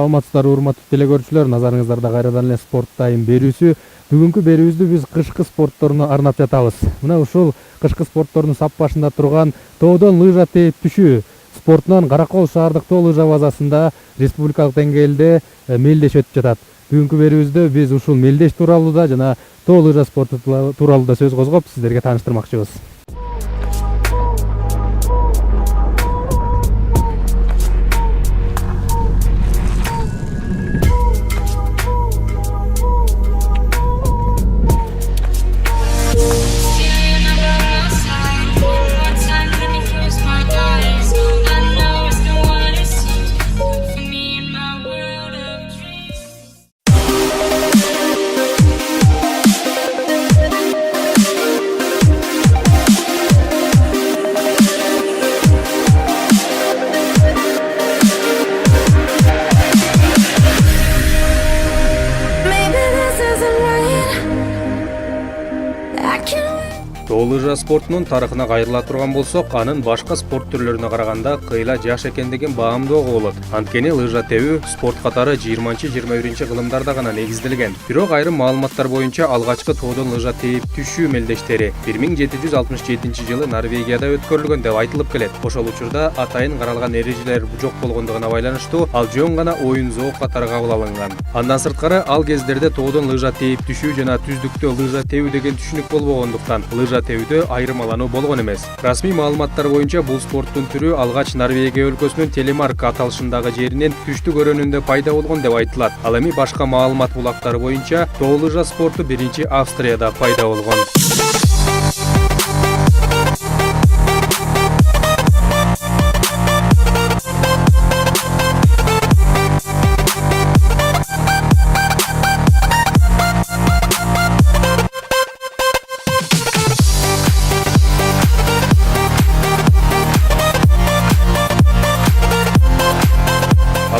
Саламатсыздарбы урматтуу телекөрүүчүлөр, назарыңыздарда кайрадан эле спорт тайм берүүсү. Бүгүнкү берүүбүздү биз кышкы спортторуна арнап жатабыз. Мына ушул кышкы спорттордун сап башында турган тоодон лыжа тээп түшүү спортунан Каракол шаардык тоо лыжа базасында республикалык деңгээлде мелдеш өтүп жатат. Бүгүнкү берүүбүздө биз ушул мелдеш тууралуу да жана тоо лыжа спорту тууралуу да сөз козгоп сиздерге тааныштырмакчыбыз. Тоо лыжа спортунун тарыхына кайрыла турган болсок, анын башка спорт түрлөрүнө караганда кыйла жаш экендигин баамдоого болот. Анткени лыжа тебүү спорт катары 20-21 кылымдарда гана негизделген. Бирок айрым маалыматтар боюнча алгачкы тоодон лыжа тээп түшүү мелдештери 1767 жылы Норвегияда өткөрүлгөн деп айтылып келет. Ошол учурда атайын каралган эрежелер жок болгондугуна байланыштуу ал жөн гана оюн зоок катары кабыл алынган. Андан сырткары ал кездерде тоодон лыжа тээп түшүү жана түздүктө лыжа тебүү деген түшүнүк болбогондуктан лыжа тебүүдө айырмалануу болгон эмес. Расмий маалыматтар боюнча бул спорттун түрү алгач Норвегия өлкөсүнүн Телемарк аталышындагы жеринин түштүк өрөөнүндө пайда болгон деп айтылат. Ал эми башка маалымат булактары боюнча тоо лыжа спорту биринчи Австрияда пайда болгон.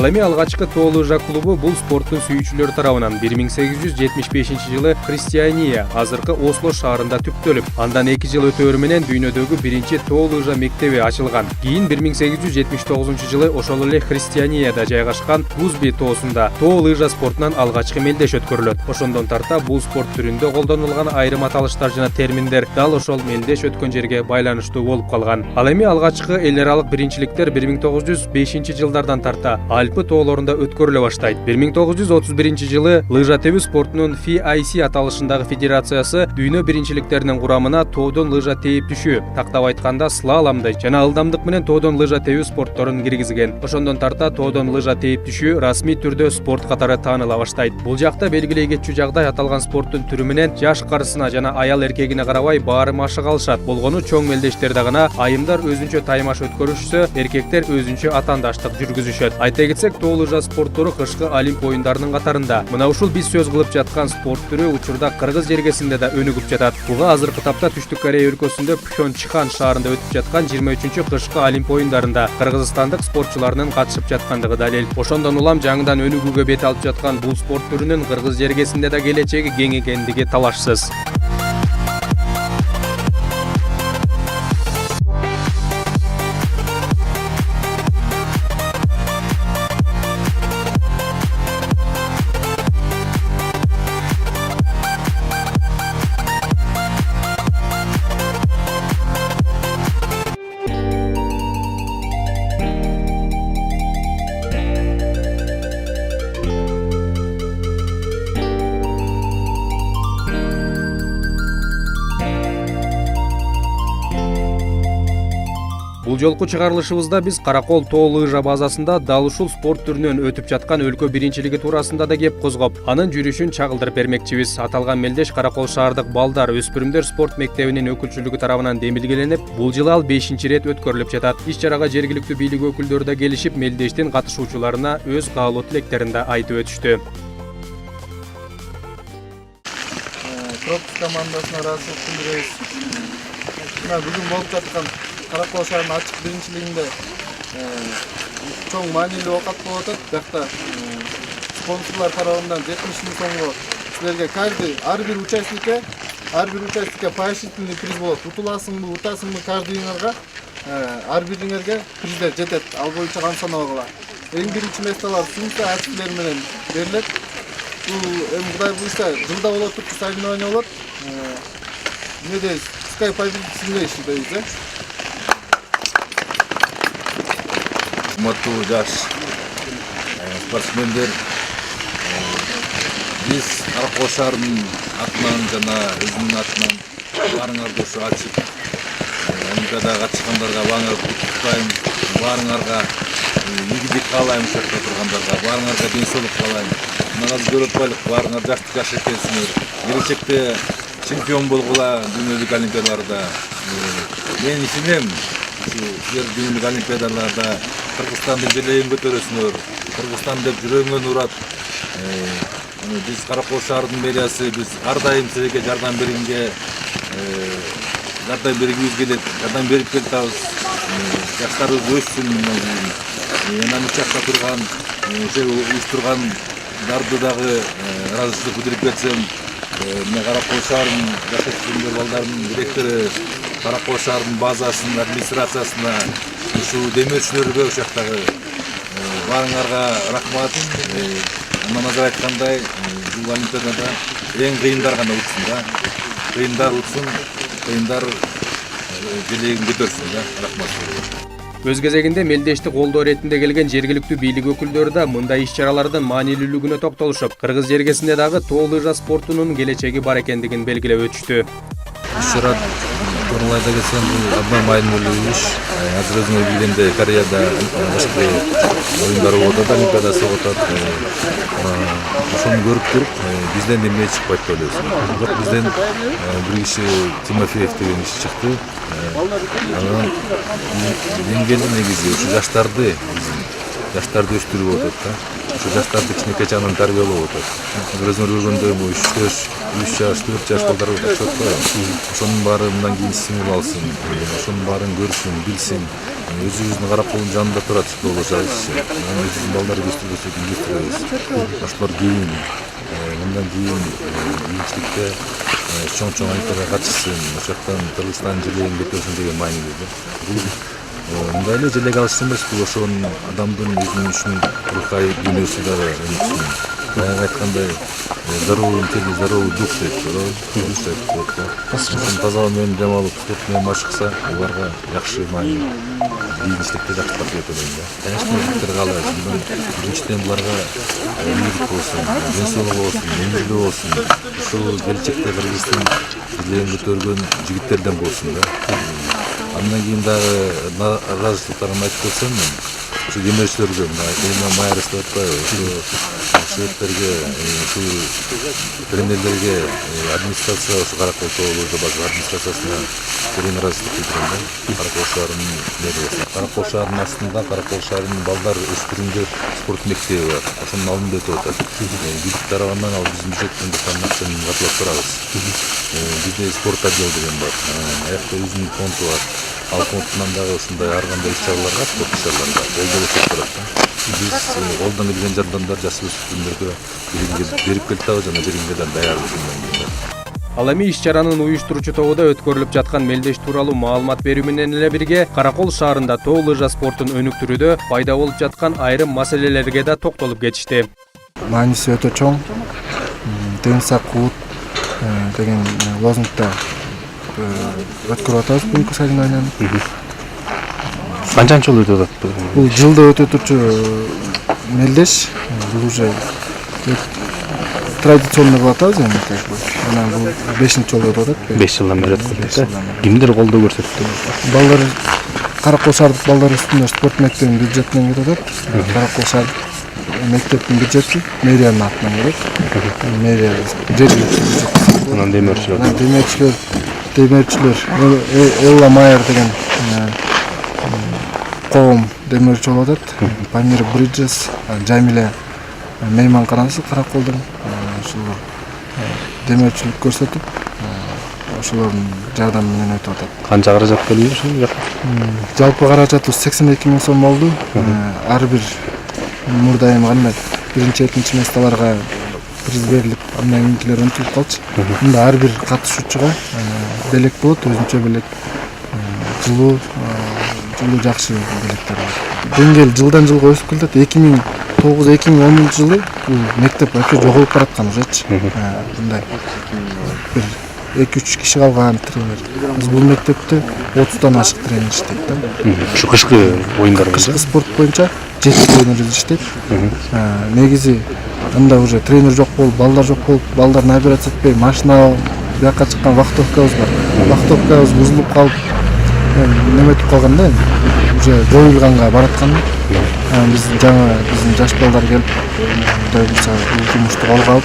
Ал эми алгачкы тоо лыжа клубу бул спорттун сүйүүчүлөрү тарабынан 1875 жылы Христиания, азыркы Осло шаарында түптөлүп, андан 2 жыл өтөөрү менен дүйнөдөгү биринчи тоо лыжа мектеби ачылган. Кийин 1879 жылы ошол эле Христианияда жайгашкан Гузби тоосунда тоо лыжа спортунан алгачкы мелдеш өткөрүлөт. Ошондон тарта бул спорт түрүндө колдонулган айрым аталыштар жана терминдер дал ошол мелдеш өткөн жерге байланыштуу болуп калган. Ал эми алгачкы эл аралык биринчиликтер 1905 жылдардан тарта Альпы тоолорунда өткөрүлө баштайт. 1931 жылы лыжа тебүү спортунун FIC аталышындагы федерациясы дүйнө биринчиликтеринин курамына тоодон лыжа тээп түшүү, тактап айтканда слаломду жана ылдамдык менен тоодон лыжа тебүү спортторун киргизген. Ошондон тарта тоодон лыжа тээп түшүү расмий түрдө спорт катары тааныла баштайт. Бул жакта белгилей кетчү жагдай аталган спорттун түрү менен жаш карысына жана аял эркегине карабай баары машык алышат. Болгону чоң мелдештерде гана айымдар өзүнчө таймаш өткөрүшсө, эркектер өзүнчө атандаштык жүргүзүшөт. Айта кетсек, тоо лыжа спорттору кышкы Олимп оюндарынын катарында. Мына ушул биз сөз кылып жаткан спорт түрү учурда Кыргыз жергесинде да өнүгүп жатат. Буга азыркы тапта Түштүк Корея өлкөсүндө Пхёнчхан шаарында өтүп жаткан 23 кышкы Олимп оюндарында кыргызстандык спортчулардын катышып жаткандыгы далил. Ошондон улам жаңыдан өнүгүүгө бет алып жаткан бул спорт түрүнүн Кыргыз жергесинде да келечеги кең экендиги талашсыз. Бул жолку чыгарылышыбызда биз Каракол тоо лыжа базасында дал ушул спорт түрүнөн өтүп жаткан өлкө биринчилиги туурасында да кеп козгоп, анын жүрүшүн чагылдырып бермекчибиз. Аталган мелдеш Каракол шаардык балдар өспүрүмдөр спорт мектебинин өкүлчүлүгү тарабынан демилгеленип, бул жылы ал 5-чи рет өткөрүлүп жатат. Иш-чарага жергиликтүү бийлик өкүлдөрү да келишип, мелдештин катышуучуларына өз каалоо тилектерин да айтып өтүштү. Кропс командасына ыраазычылык билдиребиз. Мына бүгүн болуп жаткан Каракол шаарынын ачык биринчилигинде чоң маанилүү окат болуп атат. Биякта спонсорлор тарабынан 70 миң сомго силерге ар бир участникке поощрительный приз болот. Утуласыңбы, утасыңбы каждыйыңарга ар бириңерге приздер жетет. Ал боюнча камсанабагыла. эң биринчи месталар сумка артиллер менен берилет. Бул эми Кудай буйруса жылда болот турчу соревнование болот. Эмнедебиз Sky победитель дейбиз. Урматтуу жаш спортсмендер, биз Каракол шаарынын атынан жана өзүмдүн атынан баарыңарды ушу ачып олимпиадага катышкандарга баарыңарды куттуктайм. Баарыңарга ийгилик каалайм, ушул жакта тургандарга баарыңарга ден соолук каалайм. Мына азыр көрүп атпайлык, баарыңар жакшы жаш экенсиңер. Келечекте чемпион болгула дүйнөлүк олимпиадаларда. Мен ишенем, силер дүйнөлүк олимпиадаларда Кыргызстан деп желегин көтөрөсүңөр. Кыргызстан деп жүрөгүңөр урат. Биз Каракол шаарынын мэриясы, биз ар дайым силерге жардам бергибиз келет, жардам берип келатабыз. Жаштарыбыз өссүн. Анан бул жакта турган, уюштургандарды дагы ыраазычылык билдирип кетсем, мына Каракол шаарынын жашоочулар балдарынын директору, Каракол шаарынын базасынын администрациясына, ушул демөөрчүлөргө, ушул жактагы баарыңарга рахмат. Андан азыр айткандай, бул олимпиадада эң кыйындар гана утсын да. Кыйындар утсын, кыйындар желегин көтөрсүн да. Рахмат. Өз кезегинде мелдештик колдоо иретинде келген жергиликтүү бийлик өкүлдөрү да мындай иш-чаралардын маанилүүлүгүнө токтолушуп, кыргыз жергесинде дагы тоо лыжа спортунун келечеги бар экендигин белгилеп өтүштү. Иш-чара туралайда келсем, бул абдан маанилүү иш. Азыр өзүңөр билгендей, Кореяда башкы оюндар болуп атат, олимпиадасы болуп атат. Ошону көрүп туруп, бизден эмне чыкпайт деп ойлойсуң. Бирок бизден бир киши Тимофеев деген киши чыкты. Анан мен келдим негизи ушу жаштарды өстүрүп атат да. Ушу жаштарды кичинекей чагынан тарбиялап атат. Өзүңөр көргөндөй 3 жаш, 4 жаш балдар өтүп ошонун баары мындан кийин стимул алсын, ошонун баарын көрсүн, билсин. Өзүбүздүн Караколдун жанында турат болушабыз. Өзүбүздүн балдарды өстүрөбүз. Ошолор кийин мындан кийин кийинчиликте чоң олимпиадага катышсын, ошол жактан Кыргызстандын желегин көтөрсүн деген маанилүү. Мындай эле желег алыш эмес, бул ошонун адамдын өзүнүн үчүн рухай дүйнөсү дагы өнүксүн. Баягы айткандай, здоровый теле, здоровый дух дейт. Таза менен дем алып, спорт менен машыкса, аларга жакшы кийинчиликте жакшылап кетет элем да. Конечно, жигиттер каалайбыз. Биринчиден буларга ийгилик болсун, ден соолук болсун, эмгилүү болсун. Ушул келечекте Кыргыздын желегин көтөргөн жигиттерден болсун да. Андан кийин дагы ыраазычылыктарымды айтып кетсем, ушу демөөрчүлөргө, мына Майрас деп атпайбы, ушу шведтерге, ушу тренерлерге, администрация, ушу Каракол тоо лыжа база администрациясына терең ыраазычылык билдирем да. Каракол шаарынын мэриясына. Каракол шаарынын астында Каракол шаарынын балдар өспүрүмдөр спорт мектеби бар. Ошонун алдында өтүп атат. Биздин тарабынан ал биздин бюджеттен акчаны катылап турабыз. Бизде спорт отдел деген бар. Аякта өзүнүн фонду бар. Ал фондунан дагы ушундай ар кандай иш-чараларга, спорт иш-чараларга колдоо өтүп турат да. Биз колдон келген жардамдар жаш өспүрүмдөргө берип келатабыз жана бергенге даярбыз. Ал эми иш-чаранын уюштуруучу тобуда өткөрүлүп жаткан мелдеш тууралуу маалымат берүү менен эле бирге Каракол шаарында тоо лыжа спортун өнүктүрүүдө пайда болуп жаткан айрым маселелерге да токтолуп кетишти. Мааниси өтө чоң. Ден саулык деген лозунгда өткөрүп атабыз бүгүнкү соревнованияны. Канчанчы жыл өтүп атат? Бул жылда өтө турчу мелдеш. Бул уже традиционный болуп атабыз эми. Анан бул 5-нчи жолу өтүп атат. 5 жылдан бери өтүп атат. Кимдер колдоо көрсөттү? Балдар Каракол шаардык балдар үстүнө спорт мектебинин бюджетинен кетип атат. Каракол шаардык мектептин бюджети мэриянын атынан келет. Мэрия жергиликтүү бюджет. Анан демөөрчүлөр Элла Майер деген коом демөөрчү болуп атат. Памир Бриджес, Жамиле мейманканасы Караколдун ошолор демөөрчүлүк көрсөтүп, ошолордун жардамы менен өтүп атат. Канча каражат келди ошол жакка? Жалпы каражатыбыз 82 000 сом болду. Ар бир мурдайым кандай биринчи, экинчи месталарга приз берилип, андан кийинкилер унутулуп калчу. Мында ар бир катышуучуга белек болот, өзүнчө белек, жылуу жолу жакшы белектер бар. Деңгээл жылдан жылга өсүп келатат. 2009-2010 жылы бул мектеп өтө жоголуп бараткан ужечи. Мындай бир 2-3 киши калган тренер. Биз бул мектепте 30-дан ашык тренер иштейт да. Ушу кышкы оюндар Кышкы спорт боюнча 7 тренер иштейт. Негизи анда уже тренер жок болуп, балдар жок болуп, балдар набираться этпей, машина бияка чыккан вахтовкабыз бар. Вахтовкабыз бузулуп калып, неметип калган да, уже жоюлганга бараткан. Биз жаңа биздин жаш балдар келип, Кудай буйрса бул жумушту колго алып,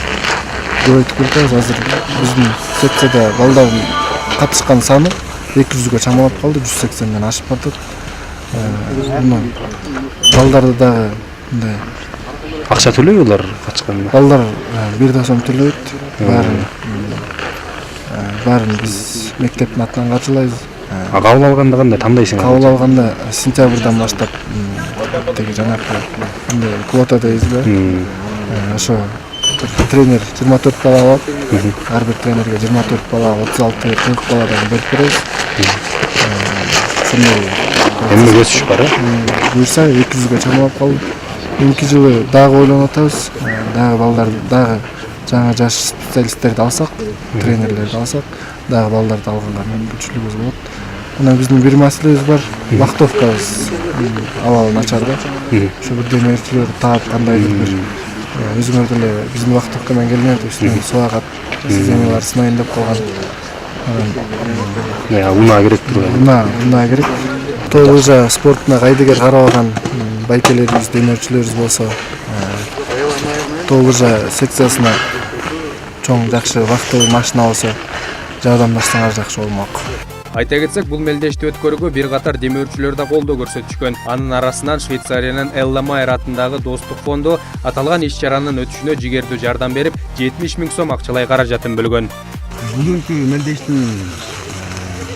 көбөйтүп келатабыз. Азыр биздин секцияда балдардын катышкан саны 200гө чамалап калды, 180ден ашып батат. Балдарды дагы мындай акча төлөйбү улар катышканда? балдар бир да сом төлөйт. Баарын биз мектептин атынан каржылайбыз. Кабыл алганда кандай тандайсың? Кабыл алганда сентябрдан баштап теги жанакы мындай квота дейбизби? Ошо тренер 24 бала алат. Ар бир тренерге 24 бала, 36-40 баладан берип беребиз. Ошондой Эмне өсүш бар, буйрса 200гө чамалап калды. Эки жылы дагы ойлонуп атабыз. Дагы балдарды, дагы жаңа жаш специалисттерди алсак, тренерлерди алсак, дагы балдарды алганга мүмкүнчүлүгүбүз болот. Анан биздин бир маселебиз бар. Вахтовкабыз абалы начар да. Ошо бир демирчилер таап кандайдыр бир өзүңөр деле биздин вахтовка менен келмейт, үстүнөн суагат, системалар сынайын деп калган. Унаа керек турган. Унаа керек. Тоо лыжа спортуна кайдыгер карабаган байкелерибиз, демирчилерибиз болсо, тоо лыжа секциясына чоң жакшы вахтовый машина болсо жардамдашсаңар жакшы болмок. Айта кетсек, бул мелдешти өткөрүүгө бир катар демөөрчүлөр да колдоо көрсөтүшкөн. Анын арасынан Швейцариянын Элла Майер атындагы Достук фонду аталган иш-чаранын өтүшүнө жигердүү жардам берип, 70 000 сом акчалай каражатын бөлгөн. Бүгүнкү мелдештин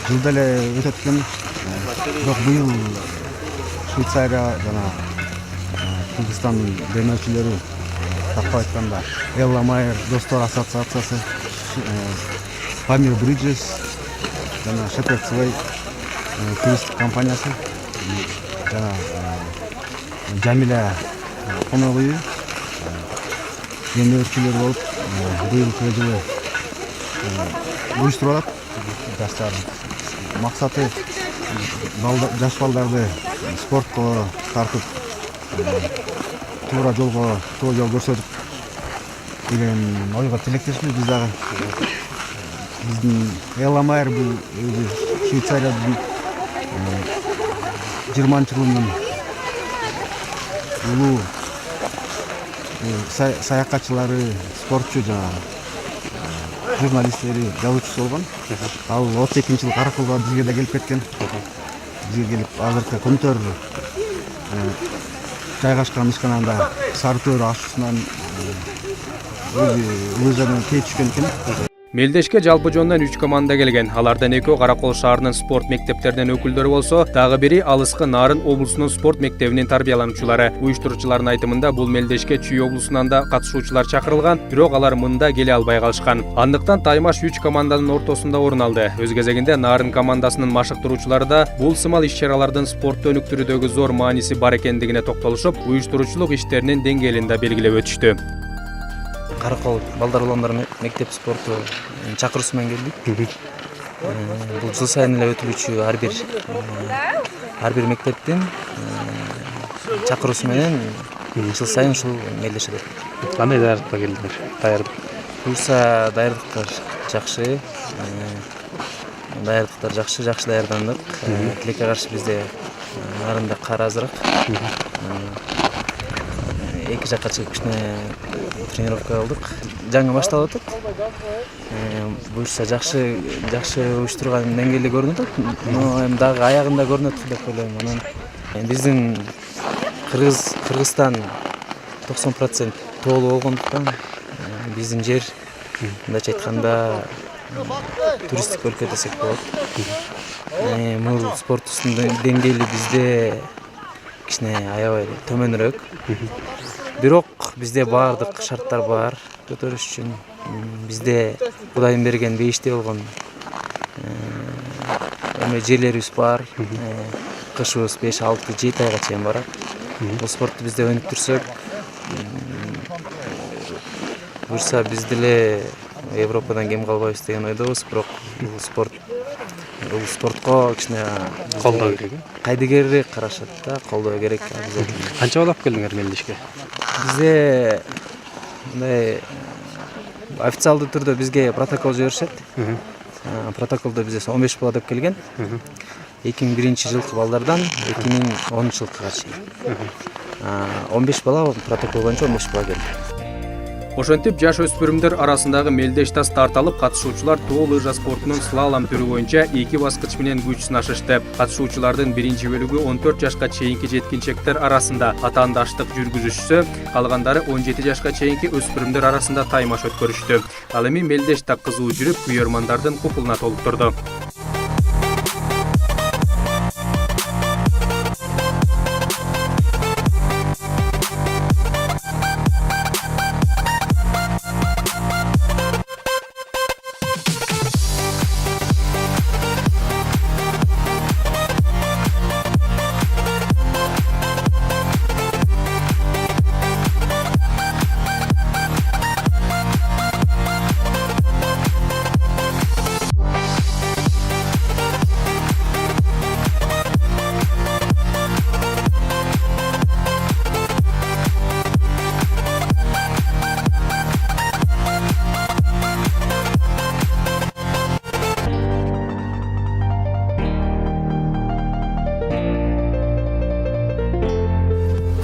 жылда эле өтөт экен. Бирок быйыл Швейцария жана Кыргызстандын демөөрчүлөрү, тактап айтканда, Элла Майер достор ассоциациясы, Pamir Bridges жана Shepherd's Way туристик компаниясы жана Жамиля конок үйү демөөрчүлөр болуп быйылкы жылы уюштуруп атат. Жаштардын максаты жаш балдарды спортко тартып, туура жол көрсөтүп деген ойго тилектешпиз. Биз дагы биздин Элла Майер бул Швейцариядын 20-жылынын улуу саякатчылары, спортчу жана журналисттери, жазуучусу болгон. Ал 32-жыл Каракулга бизге да келип кеткен. Бизге келип азыркы Көмтөр жайгашкан ишканада Сары Төр ашуусунан лыжадан кээ түшкөн экен. Мелдешке жалпы жондан 3 команда келген. Алардан экөө Каракол шаарынын спорт мектептеринен өкүлдөрү болсо, дагы бири алыскы Нарын облусунун спорт мектебинин тарбиялануучулары. Уюштуруучулардын айтымында бул мелдешке Чүй облусунан да катышуучулар чакырылган, бирок алар мында келе албай калышкан. Андыктан таймаш 3 команданын ортосунда орун алды. Өз кезегинде Нарын командасынын машыктыруучулары да бул сымал иш-чаралардын спортто өнүктүрүүдөгү зор мааниси бар экендигине токтолушуп, уюштуруучулук иштеринин деңгээлин да белгилеп өтүштү. Каракол балдар уландар мектеп спорту чакыруусу менен келдик. Бул жыл сайын эле өтүлүүчү ар бир мектептин чакыруусу менен жыл сайын ушул мелдешет. Кандай даярдыкка келдиңер? Буюрса даярдыктар жакшы. Жакшы даярдандык. Тилекке каршы бизде нарында кар азыраак. Эки жакка чыгып кичине тренировка кылдык. Жаңы башталып атат. Буюрса жакшы уюштурган деңгээлде көрүнүп атат. Эми дагы аягында көрүнөт деп ойлойм. Анан биздин Кыргызстан 90% тоолуу болгондуктан биздин жер мындайча айтканда туристтик өлкө десек болот. Бул спорттун деңгээли бизде кичине аябай төмөнүрөөк. Бирок бизде баардык шарттар бар көтөрүш үчүн. Бизде Кудайдын берген бейиштей болгон жерлерибиз бар. акышыбыз 5-6-7 айга чейин барат. Бул спортду бизде өнүктүрсөк, буюрса биз деле Европадан кем калбайбыз деген ойдобуз, бирок бул спортко кичине Колдоо керек. кайдыгерирээк карашат да, колдоо керек обязательно. Канча балап келдиңер мелдешке? Бизде мындай официалдуу түрдө бизге протокол жиберишет. Протоколдо бизде 15 бала деп келген. 2001-жылкы балдардан 2010-жылкыга чейин. 15 бала протокол боюнча 15 бала келди. Ошентип жаш өспүрүмдөр арасындагы мелдеш тас тарталып, катышуучулар тоо лыжа спортунун слалом түрү боюнча 2 баскыч менен күч сынашышты. Катышуучулардын биринчи бөлүгү 14 жашка чейинки жеткинчектер арасында атаандаштык жүргүзүшсө, калгандары 17 жашка чейинки өспүрүмдөр арасында таймаш өткөрүштү. Ал эми мелдеш так кызуу жүрүп, күйөрмандардын купулуна толуктурду.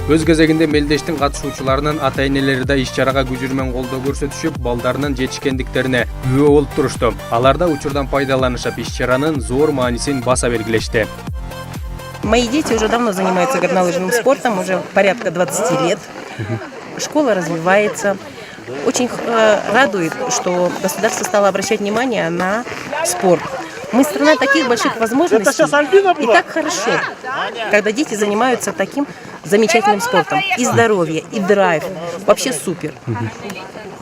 Өз кезегинде мелдештин катышуучуларынын ата-энелери да иш-чарага күжүрмөн колдоо көрсөтүшүп, балдарынын жетишкендиктерине күбө болуп турушту. Алар да учурдан пайдаланышып, иш-чаранын зор маанисин баса белгилешти. Мои дети уже давно занимаются горнолыжным спортом, уже порядка 20 лет. Школа развивается. Очень радует, что государство стало обращать внимание на спорт. Мы страна таких больших возможностей, и так хорошо, когда дети занимаются таким замечательным спортом. И здоровье, и драйв. Вообще супер.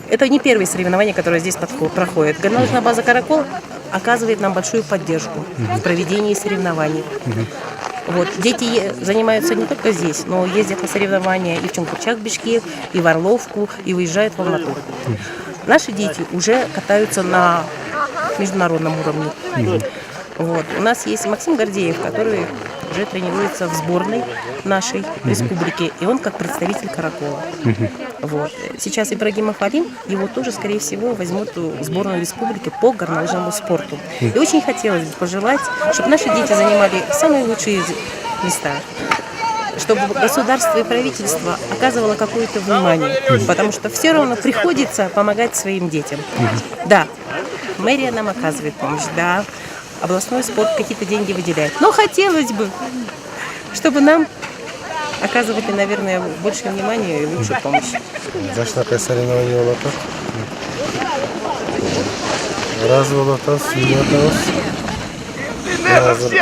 Это не первые соревнования, которые здесь проходят. Горнолыжная база «Каракол» оказывает нам большую поддержку в проведении соревнований. Вот. Дети занимаются не только здесь, но ездят на соревнования и в Чунгурчак, Бишкек, и в Орловку, и выезжают в Алмату. Наши дети уже катаются на международном уровне. Вот. У нас есть Максим Гордеев, который уже тренируется в сборной нашей республики, и он как представитель «Каракола». Вот. Сейчас Ибрагимов Алим, его тоже, скорее всего, возьмут в сборную республики по горнолыжному спорту. И очень хотелось бы пожелать, чтобы наши дети занимали самые лучшие места, чтобы государство и правительство оказывало какое-то внимание, потому что все равно приходится помогать своим детям. Да, мэрия нам оказывает помощь, да, областной спорт какие-то деньги выделяет, но хотелось бы, чтобы нам оказывали, наверное, больше внимания и лучшую помощь. Жашнакай соревнование болот. Разы болот, сүйүнүп атабыз.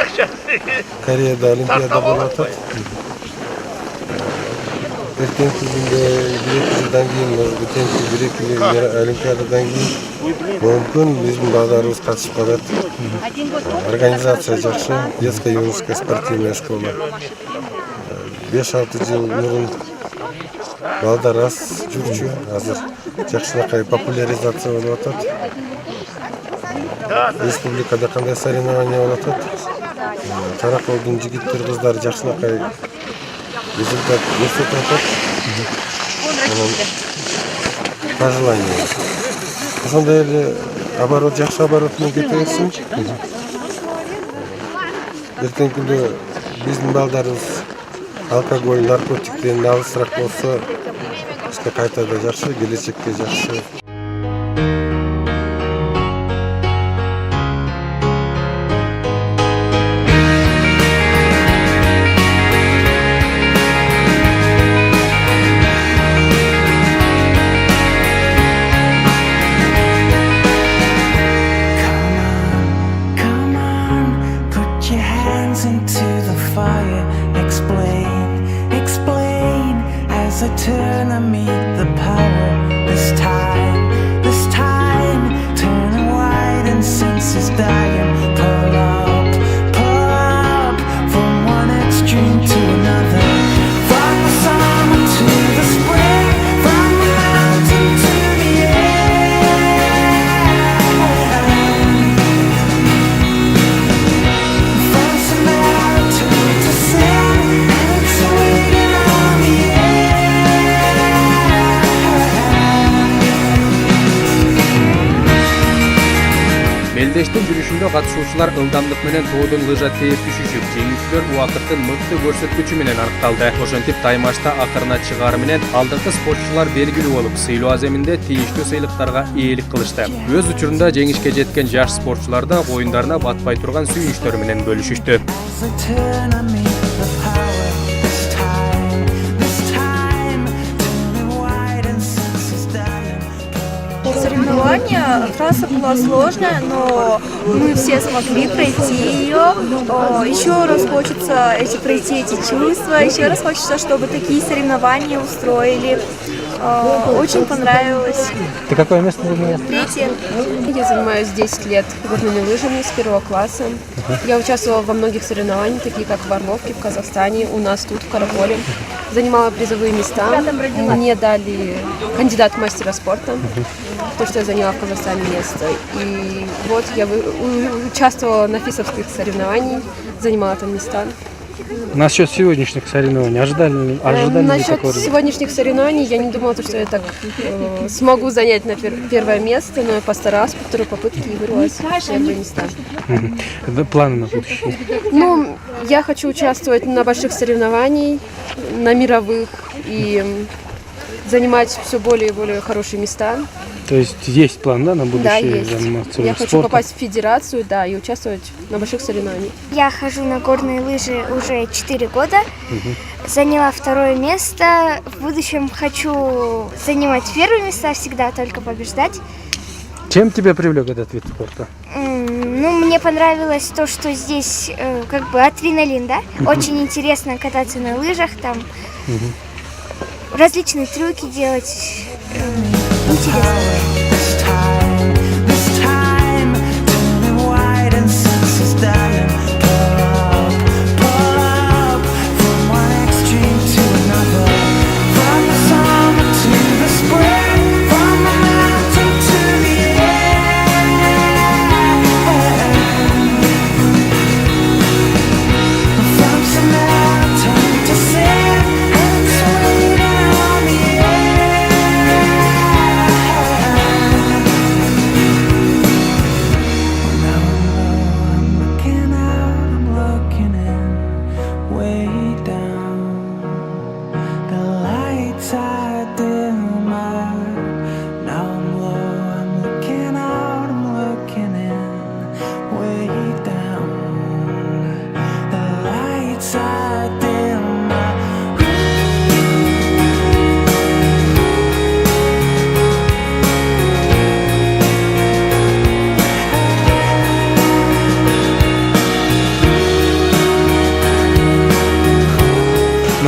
Кореяда Олимпиада болот. Эртеңки күндө 1-2 жылдан кийин, может быть, 1-2 Олимпиададан кийин мүмкүн биздин балдарыбыз катышып калат. Организация жакшы, детская юношеская спортивная школа. 5-6 жыл мурун балдар аз жүрчү, азыр жакшынакай популяризация болуп атат. Республикада кандай соревнования болуп атат. Караколдун жигиттер, кыздары жакшынакай результат көрсөтүп атат. Пожелание. Ошондой эле оборот, жакшы оборот менен кете берсин. Эртеңки күндө биздин балдарыбыз алкоголь, наркотиктен алысыраак болсо, кайта да жакшы, келечекке жакшы. I turn and meet the power this time, turning white and senses dying. Pull up from one Жарыштын жүрүшүндө катышуучулар ылдамдык менен тоодон лыжа тээп түшүшүп, жеңүүчүлөр убакыттын мыкты көрсөткүчү менен аныкталды. Ошентип таймашта акырына чыгаар менен алдыңкы спортчулар белгилүү болуп, сыйлоо аземинде тийиштүү сыйлыктарга ээлик кылышты. Өз учурунда жеңишке жеткен жаш спортчулар да оюндарына батпай турган сүйүнүчтөрү менен бөлүшүштү. Соревнования, трасса была сложная, но мы все смогли пройти ее. Еще раз хочется пройти эти чувства, еще раз хочется, чтобы такие соревнования устроили. Очень понравилось. Ты какое место заняла? Третье. Я занимаюсь 10 лет горными лыжами с 1 класса. Я участвовала во многих соревнованиях, такие как в Орловке, в Казахстане, у нас тут, в Караполе. Занимала призовые места. Мне дали кандидат в мастера спорта, то, что я заняла в Казахстане место. И вот я участвовала на фисовских соревнованиях, занимала там места. Насчет сегодняшних соревнований, ожидали ли Насчет такого? Сегодняшних соревнований я не думала, что я так смогу занять на первое место, но я постаралась по второй попытке и вырвалась в первые места. Планы на будущее? Ну, я хочу участвовать на больших соревнованиях, на мировых и занимать все более и более хорошие места. То есть есть план, да, на будущее? Да, есть. Заниматься Я хочу спортом? попасть в федерацию, да, и участвовать на больших соревнованиях. Я хожу на горные лыжи уже 4 года. Заняла 2 место. В будущем хочу занимать 1 места, всегда только побеждать. Чем тебя привлек этот вид спорта? Ну, мне понравилось то, что здесь как бы адреналин, да? Очень интересно кататься на лыжах, там различные трюки делать. Интересно.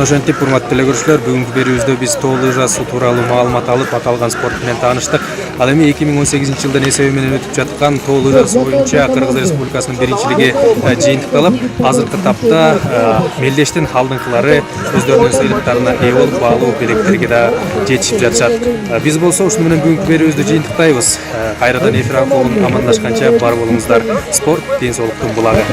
Ошентип, урматтуу эле көрүүчүлөр, бүгүнкү берүүбүздө биз тоо лыжасы тууралуу маалымат алып, аталган спорт менен тааныштык. Ал эми 2018-жылдын эсеби менен өтүп жаткан тоо лыжасы боюнча Кыргыз Республикасынын биринчилиги жыйынтыкталып, азыркы тапта мелдештин алдыңкылары өздөрүнүн сыйлыктарына ээ болуп, баалуу белектерге да жетишип жатышат. Биз болсо ушуну менен бүгүнкү берүүбүздү жыйынтыктайбыз. Кайрадан эфир аркылуу амандашканча бар болуңуздар. Спорт ден соолуктун булагы.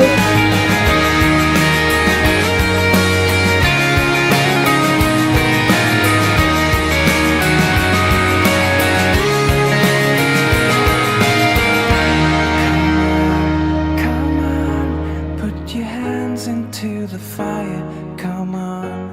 Into the fire, come on.